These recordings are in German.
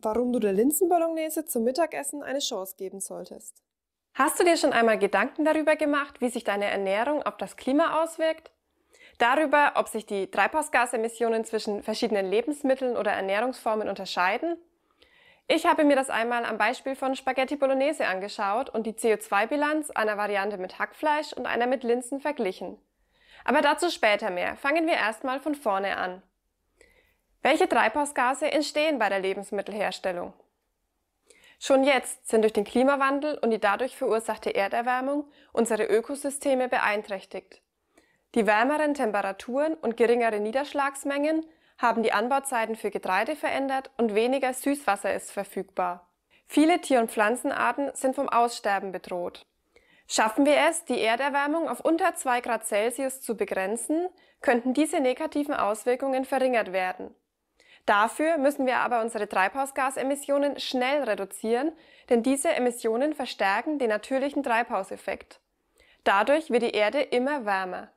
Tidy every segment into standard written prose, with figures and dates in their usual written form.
Warum du der Linsenbolognese zum Mittagessen eine Chance geben solltest. Hast du dir schon einmal Gedanken darüber gemacht, wie sich deine Ernährung auf das Klima auswirkt? Darüber, ob sich die Treibhausgasemissionen zwischen verschiedenen Lebensmitteln oder Ernährungsformen unterscheiden? Ich habe mir das einmal am Beispiel von Spaghetti Bolognese angeschaut und die CO2-Bilanz einer Variante mit Hackfleisch und einer mit Linsen verglichen. Aber dazu später mehr. Fangen wir erstmal von vorne an. Welche Treibhausgase entstehen bei der Lebensmittelherstellung? Schon jetzt sind durch den Klimawandel und die dadurch verursachte Erderwärmung unsere Ökosysteme beeinträchtigt. Die wärmeren Temperaturen und geringere Niederschlagsmengen haben die Anbauzeiten für Getreide verändert und weniger Süßwasser ist verfügbar. Viele Tier- und Pflanzenarten sind vom Aussterben bedroht. Schaffen wir es, die Erderwärmung auf unter 2 Grad Celsius zu begrenzen, könnten diese negativen Auswirkungen verringert werden. Dafür müssen wir aber unsere Treibhausgasemissionen schnell reduzieren, denn diese Emissionen verstärken den natürlichen Treibhauseffekt. Dadurch wird die Erde immer wärmer.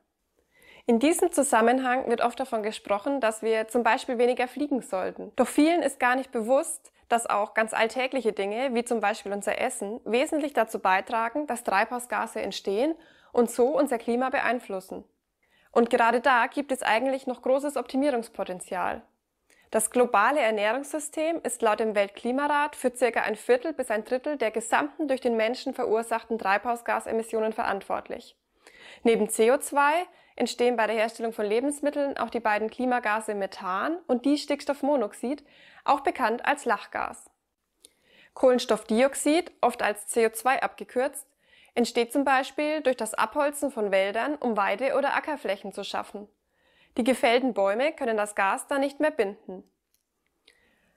In diesem Zusammenhang wird oft davon gesprochen, dass wir zum Beispiel weniger fliegen sollten. Doch vielen ist gar nicht bewusst, dass auch ganz alltägliche Dinge, wie zum Beispiel unser Essen, wesentlich dazu beitragen, dass Treibhausgase entstehen und so unser Klima beeinflussen. Und gerade da gibt es eigentlich noch großes Optimierungspotenzial. Das globale Ernährungssystem ist laut dem Weltklimarat für ca. 1/4 bis 1/3 der gesamten durch den Menschen verursachten Treibhausgasemissionen verantwortlich. Neben CO2 entstehen bei der Herstellung von Lebensmitteln auch die beiden Klimagase Methan und Distickstoffmonoxid, auch bekannt als Lachgas. Kohlenstoffdioxid, oft als CO2 abgekürzt, entsteht zum Beispiel durch das Abholzen von Wäldern, um Weide- oder Ackerflächen zu schaffen. Die gefällten Bäume können das Gas dann nicht mehr binden.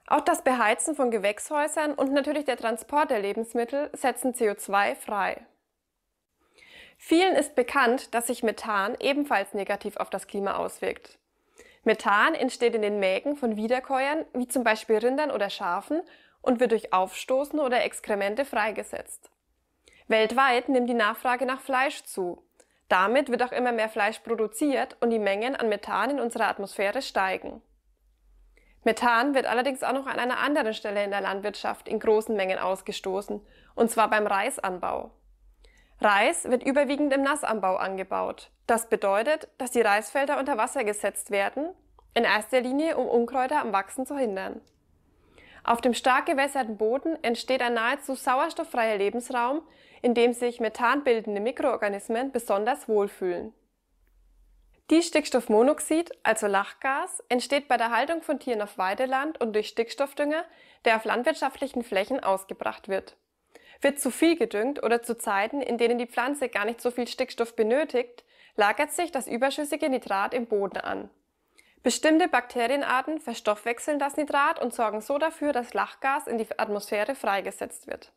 Auch das Beheizen von Gewächshäusern und natürlich der Transport der Lebensmittel setzen CO2 frei. Vielen ist bekannt, dass sich Methan ebenfalls negativ auf das Klima auswirkt. Methan entsteht in den Mägen von Wiederkäuern, wie zum Beispiel Rindern oder Schafen, und wird durch Aufstoßen oder Exkremente freigesetzt. Weltweit nimmt die Nachfrage nach Fleisch zu. Damit wird auch immer mehr Fleisch produziert und die Mengen an Methan in unserer Atmosphäre steigen. Methan wird allerdings auch noch an einer anderen Stelle in der Landwirtschaft in großen Mengen ausgestoßen, und zwar beim Reisanbau. Reis wird überwiegend im Nassanbau angebaut. Das bedeutet, dass die Reisfelder unter Wasser gesetzt werden, in erster Linie um Unkräuter am Wachsen zu hindern. Auf dem stark gewässerten Boden entsteht ein nahezu sauerstofffreier Lebensraum, in dem sich methanbildende Mikroorganismen besonders wohlfühlen. Distickstoffmonoxid, also Lachgas, entsteht bei der Haltung von Tieren auf Weideland und durch Stickstoffdünger, der auf landwirtschaftlichen Flächen ausgebracht wird. Wird zu viel gedüngt oder zu Zeiten, in denen die Pflanze gar nicht so viel Stickstoff benötigt, lagert sich das überschüssige Nitrat im Boden an. Bestimmte Bakterienarten verstoffwechseln das Nitrat und sorgen so dafür, dass Lachgas in die Atmosphäre freigesetzt wird.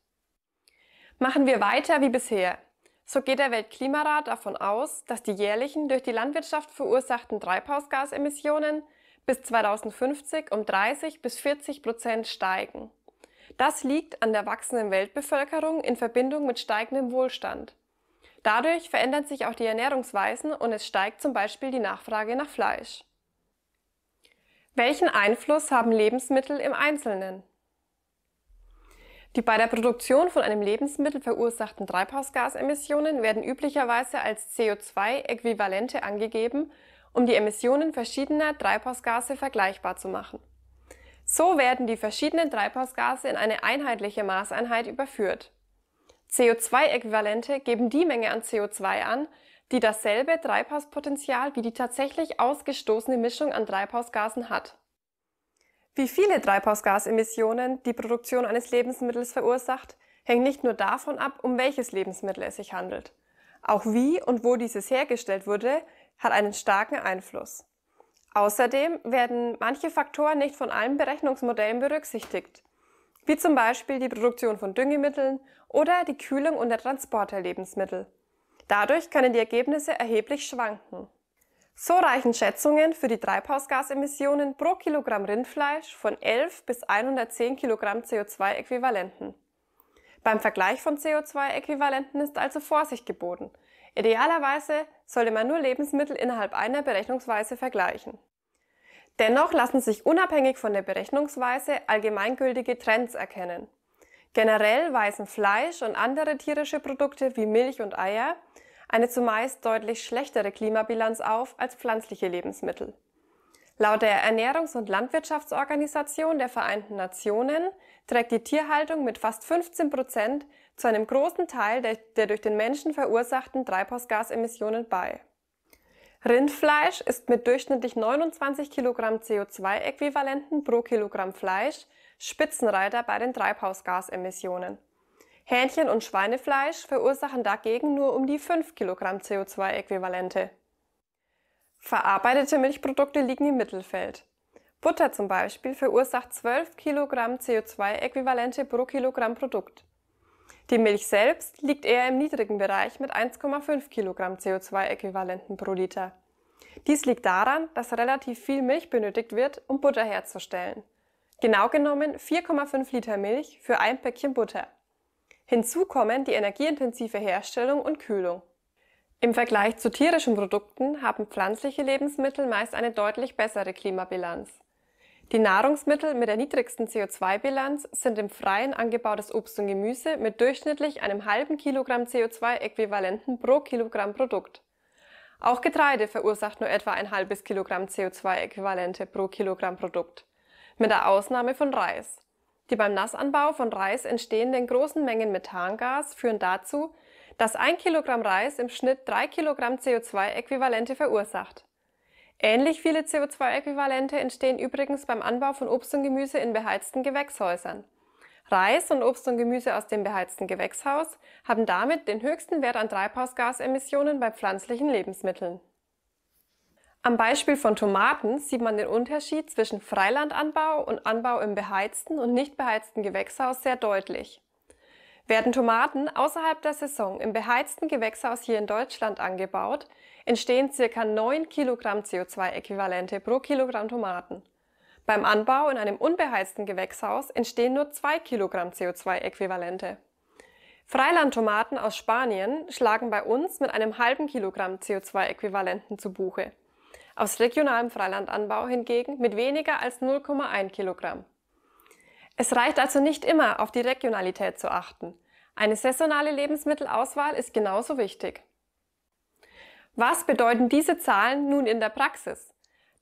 Machen wir weiter wie bisher. So geht der Weltklimarat davon aus, dass die jährlichen durch die Landwirtschaft verursachten Treibhausgasemissionen bis 2050 um 30 bis 40% steigen. Das liegt an der wachsenden Weltbevölkerung in Verbindung mit steigendem Wohlstand. Dadurch verändern sich auch die Ernährungsweisen und es steigt zum Beispiel die Nachfrage nach Fleisch. Welchen Einfluss haben Lebensmittel im Einzelnen? Die bei der Produktion von einem Lebensmittel verursachten Treibhausgasemissionen werden üblicherweise als CO2-Äquivalente angegeben, um die Emissionen verschiedener Treibhausgase vergleichbar zu machen. So werden die verschiedenen Treibhausgase in eine einheitliche Maßeinheit überführt. CO2-Äquivalente geben die Menge an CO2 an, die dasselbe Treibhauspotenzial wie die tatsächlich ausgestoßene Mischung an Treibhausgasen hat. Wie viele Treibhausgasemissionen die Produktion eines Lebensmittels verursacht, hängt nicht nur davon ab, um welches Lebensmittel es sich handelt. Auch wie und wo dieses hergestellt wurde, hat einen starken Einfluss. Außerdem werden manche Faktoren nicht von allen Berechnungsmodellen berücksichtigt, wie zum Beispiel die Produktion von Düngemitteln oder die Kühlung und der Transport der Lebensmittel. Dadurch können die Ergebnisse erheblich schwanken. So reichen Schätzungen für die Treibhausgasemissionen pro Kilogramm Rindfleisch von 11 bis 110 Kilogramm CO2-Äquivalenten. Beim Vergleich von CO2-Äquivalenten ist also Vorsicht geboten. Idealerweise sollte man nur Lebensmittel innerhalb einer Berechnungsweise vergleichen. Dennoch lassen sich unabhängig von der Berechnungsweise allgemeingültige Trends erkennen. Generell weisen Fleisch und andere tierische Produkte wie Milch und Eier eine zumeist deutlich schlechtere Klimabilanz auf als pflanzliche Lebensmittel. Laut der Ernährungs- und Landwirtschaftsorganisation der Vereinten Nationen trägt die Tierhaltung mit fast 15% zu einem großen Teil der durch den Menschen verursachten Treibhausgasemissionen bei. Rindfleisch ist mit durchschnittlich 29 Kilogramm CO2-Äquivalenten pro Kilogramm Fleisch Spitzenreiter bei den Treibhausgasemissionen. Hähnchen- und Schweinefleisch verursachen dagegen nur um die 5 Kilogramm CO2-Äquivalente. Verarbeitete Milchprodukte liegen im Mittelfeld. Butter zum Beispiel verursacht 12 Kilogramm CO2-Äquivalente pro Kilogramm Produkt. Die Milch selbst liegt eher im niedrigen Bereich mit 1,5 Kilogramm CO2-Äquivalenten pro Liter. Dies liegt daran, dass relativ viel Milch benötigt wird, um Butter herzustellen. Genau genommen 4,5 Liter Milch für ein Päckchen Butter. Hinzu kommen die energieintensive Herstellung und Kühlung. Im Vergleich zu tierischen Produkten haben pflanzliche Lebensmittel meist eine deutlich bessere Klimabilanz. Die Nahrungsmittel mit der niedrigsten CO2-Bilanz sind im Freien angebautes Obst und Gemüse mit durchschnittlich einem halben Kilogramm CO2-Äquivalenten pro Kilogramm Produkt. Auch Getreide verursacht nur etwa ein halbes Kilogramm CO2-Äquivalente pro Kilogramm Produkt, mit der Ausnahme von Reis. Die beim Nassanbau von Reis entstehenden großen Mengen Methangas führen dazu, dass 1 Kilogramm Reis im Schnitt 3 Kilogramm CO2-Äquivalente verursacht. Ähnlich viele CO2-Äquivalente entstehen übrigens beim Anbau von Obst und Gemüse in beheizten Gewächshäusern. Reis und Obst und Gemüse aus dem beheizten Gewächshaus haben damit den höchsten Wert an Treibhausgasemissionen bei pflanzlichen Lebensmitteln. Am Beispiel von Tomaten sieht man den Unterschied zwischen Freilandanbau und Anbau im beheizten und nicht beheizten Gewächshaus sehr deutlich. Werden Tomaten außerhalb der Saison im beheizten Gewächshaus hier in Deutschland angebaut, entstehen ca. 9 Kilogramm CO2-Äquivalente pro Kilogramm Tomaten. Beim Anbau in einem unbeheizten Gewächshaus entstehen nur 2 Kilogramm CO2-Äquivalente. Freilandtomaten aus Spanien schlagen bei uns mit einem halben Kilogramm CO2-Äquivalenten zu Buche. Aus regionalem Freilandanbau hingegen mit weniger als 0,1 Kilogramm. Es reicht also nicht immer, auf die Regionalität zu achten. Eine saisonale Lebensmittelauswahl ist genauso wichtig. Was bedeuten diese Zahlen nun in der Praxis?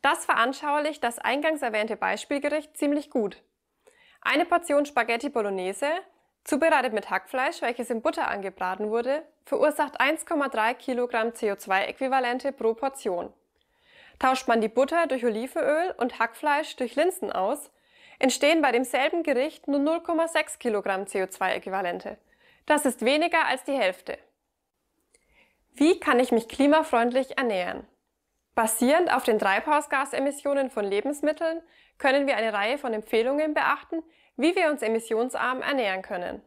Das veranschaulicht das eingangs erwähnte Beispielgericht ziemlich gut. Eine Portion Spaghetti Bolognese, zubereitet mit Hackfleisch, welches in Butter angebraten wurde, verursacht 1,3 Kilogramm CO2-Äquivalente pro Portion. Tauscht man die Butter durch Olivenöl und Hackfleisch durch Linsen aus, entstehen bei demselben Gericht nur 0,6 Kilogramm CO2-Äquivalente. Das ist weniger als die Hälfte. Wie kann ich mich klimafreundlich ernähren? Basierend auf den Treibhausgasemissionen von Lebensmitteln können wir eine Reihe von Empfehlungen beachten, wie wir uns emissionsarm ernähren können.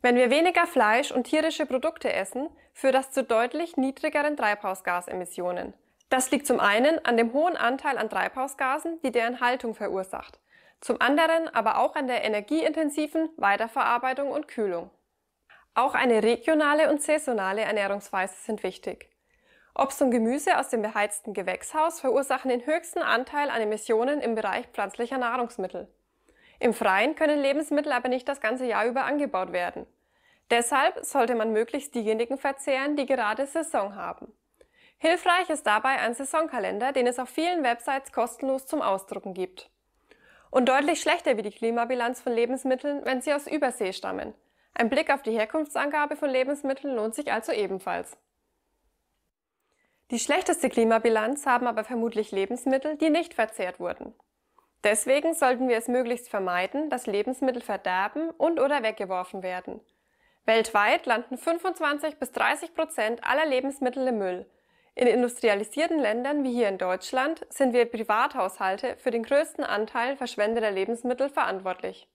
Wenn wir weniger Fleisch und tierische Produkte essen, führt das zu deutlich niedrigeren Treibhausgasemissionen. Das liegt zum einen an dem hohen Anteil an Treibhausgasen, die deren Haltung verursacht, zum anderen aber auch an der energieintensiven Weiterverarbeitung und Kühlung. Auch eine regionale und saisonale Ernährungsweise sind wichtig. Obst und Gemüse aus dem beheizten Gewächshaus verursachen den höchsten Anteil an Emissionen im Bereich pflanzlicher Nahrungsmittel. Im Freien können Lebensmittel aber nicht das ganze Jahr über angebaut werden. Deshalb sollte man möglichst diejenigen verzehren, die gerade Saison haben. Hilfreich ist dabei ein Saisonkalender, den es auf vielen Websites kostenlos zum Ausdrucken gibt. Und deutlich schlechter wie die Klimabilanz von Lebensmitteln, wenn sie aus Übersee stammen. Ein Blick auf die Herkunftsangabe von Lebensmitteln lohnt sich also ebenfalls. Die schlechteste Klimabilanz haben aber vermutlich Lebensmittel, die nicht verzehrt wurden. Deswegen sollten wir es möglichst vermeiden, dass Lebensmittel verderben und/oder weggeworfen werden. Weltweit landen 25–30% aller Lebensmittel im Müll. In industrialisierten Ländern wie hier in Deutschland sind wir Privathaushalte für den größten Anteil verschwendeter Lebensmittel verantwortlich.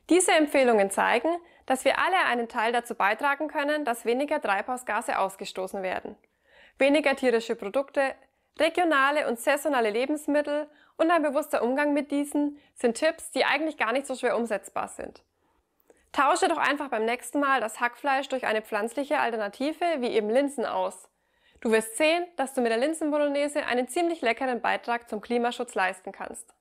Diese Empfehlungen zeigen, dass wir alle einen Teil dazu beitragen können, dass weniger Treibhausgase ausgestoßen werden. Weniger tierische Produkte, regionale und saisonale Lebensmittel und ein bewusster Umgang mit diesen sind Tipps, die eigentlich gar nicht so schwer umsetzbar sind. Tausche doch einfach beim nächsten Mal das Hackfleisch durch eine pflanzliche Alternative wie eben Linsen aus. Du wirst sehen, dass du mit der Linsenbolognese einen ziemlich leckeren Beitrag zum Klimaschutz leisten kannst.